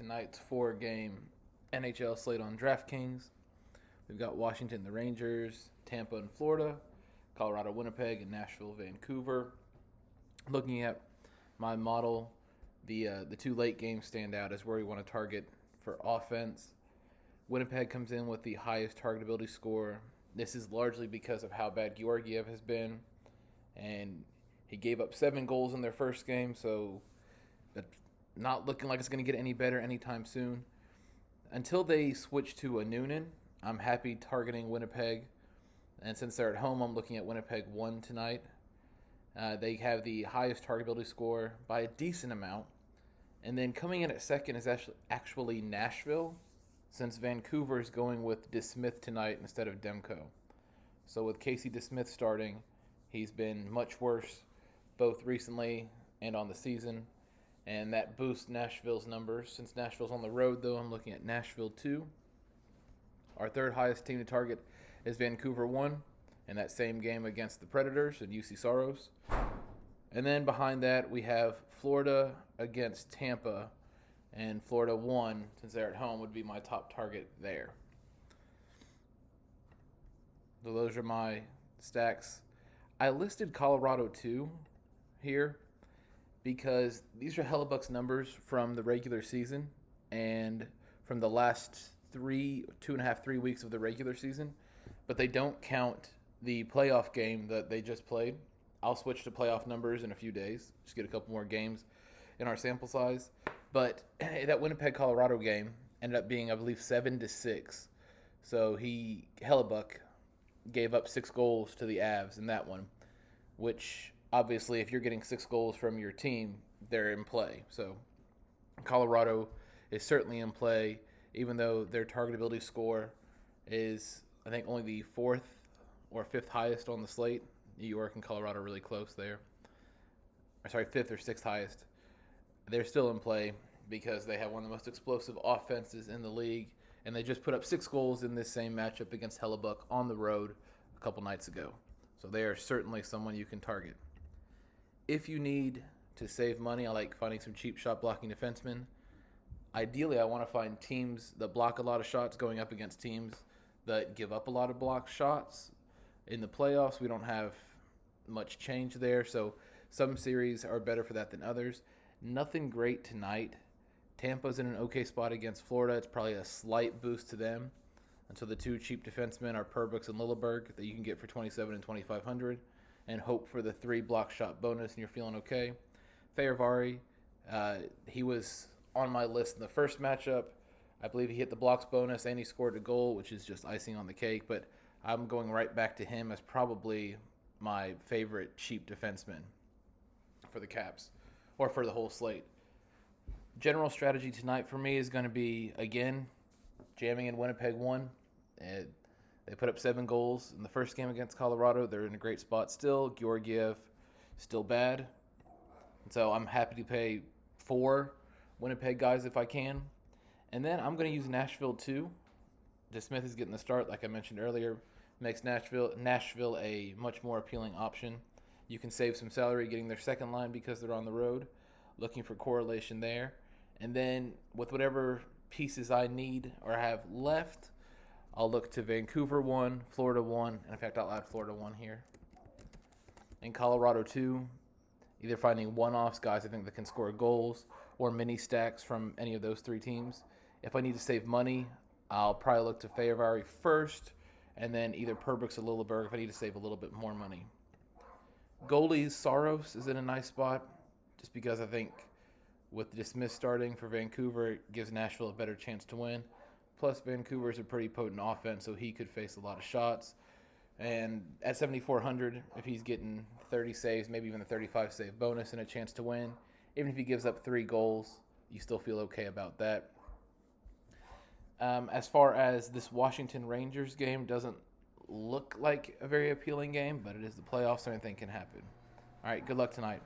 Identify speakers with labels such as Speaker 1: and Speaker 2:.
Speaker 1: tonight's 4-game NHL slate on Draftkings. We've got Washington, the Rangers, Tampa and Florida, Colorado, Winnipeg, and Nashville, Vancouver. Looking at my model, the two late games stand out as where we want to target for offense. Winnipeg comes in with the highest targetability score. This is largely because of how bad Georgiev has been, and he gave up 7 goals in their first game, so that's not looking like it's going to get any better anytime soon. Until they switch to a Noonan, I'm happy targeting Winnipeg. And since they're at home, I'm looking at Winnipeg 1 tonight. They have the highest targetability score by a decent amount. And then coming in at second is actually Nashville, since Vancouver is going with DeSmith tonight instead of Demko. So with Casey DeSmith starting, he's been much worse both recently and on the season. And that boosts Nashville's numbers. Since Nashville's on the road, though, I'm looking at Nashville 2. Our third highest team to target is Vancouver 1 in that same game against the Predators and UC Saros. And then behind that, we have Florida against Tampa, and Florida 1, since they're at home, would be my top target there. So those are my stacks. I listed Colorado 2 here because these are Hellebuck's numbers from the regular season and from the last 2.5, 3 weeks of the regular season, but they don't count the playoff game that they just played. I'll switch to playoff numbers in a few days, just get a couple more games in our sample size. But that Winnipeg-Colorado game ended up being, I believe, 7-6. So Hellebuck gave up 6 goals to the Avs in that one, which obviously if you're getting 6 goals from your team, they're in play. So Colorado is certainly in play, even though their targetability score is, I think, only the 4th or 5th highest on the slate. New York and Colorado are really close there. 5th or 6th highest. They're still in play because they have one of the most explosive offenses in the league, and they just put up 6 goals in this same matchup against Hellebuck on the road a couple nights ago. So they are certainly someone you can target. If you need to save money, I like finding some cheap shot blocking defensemen. Ideally, I want to find teams that block a lot of shots going up against teams that give up a lot of blocked shots. In the playoffs, we don't have much change there, so some series are better for that than others. Nothing great tonight. Tampa's in an okay spot against Florida. It's probably a slight boost to them. And so the 2 cheap defensemen are Perbix and Lilleberg that you can get for $2,700 and $2,500 and hope for the 3 block shot bonus and you're feeling okay. Fehervari, he was on my list in the first matchup. I believe he hit the blocks bonus and he scored a goal, which is just icing on the cake. But I'm going right back to him as probably my favorite cheap defenseman for the Caps or for the whole slate. General strategy tonight for me is going to be, again, jamming in Winnipeg 1. They put up 7 goals in the first game against Colorado. They're in a great spot still. Georgiev, still bad. And so I'm happy to pay 4 Winnipeg guys if I can. And then I'm going to use Nashville 2. DeSmith is getting the start, like I mentioned earlier. Makes Nashville a much more appealing option. You can save some salary getting their second line because they're on the road. Looking for correlation there. And then with whatever pieces I need or have left, I'll look to Vancouver 1, Florida 1, and in fact I'll add Florida 1 here. And Colorado 2, either finding one-offs, guys I think that can score goals, or mini stacks from any of those 3 teams. If I need to save money, I'll probably look to Fehervari first, and then either Perbix or Lilleberg if I need to save a little bit more money. Goalies, Saros is in a nice spot, just because I think with DeSmith starting for Vancouver, it gives Nashville a better chance to win. Plus, Vancouver is a pretty potent offense, so he could face a lot of shots. And at 7,400, if he's getting 30 saves, maybe even a 35 save bonus and a chance to win, even if he gives up 3 goals, you still feel okay about that. As far as this Washington Rangers game, doesn't look like a very appealing game, but it is the playoffs, so anything can happen. All right, good luck tonight.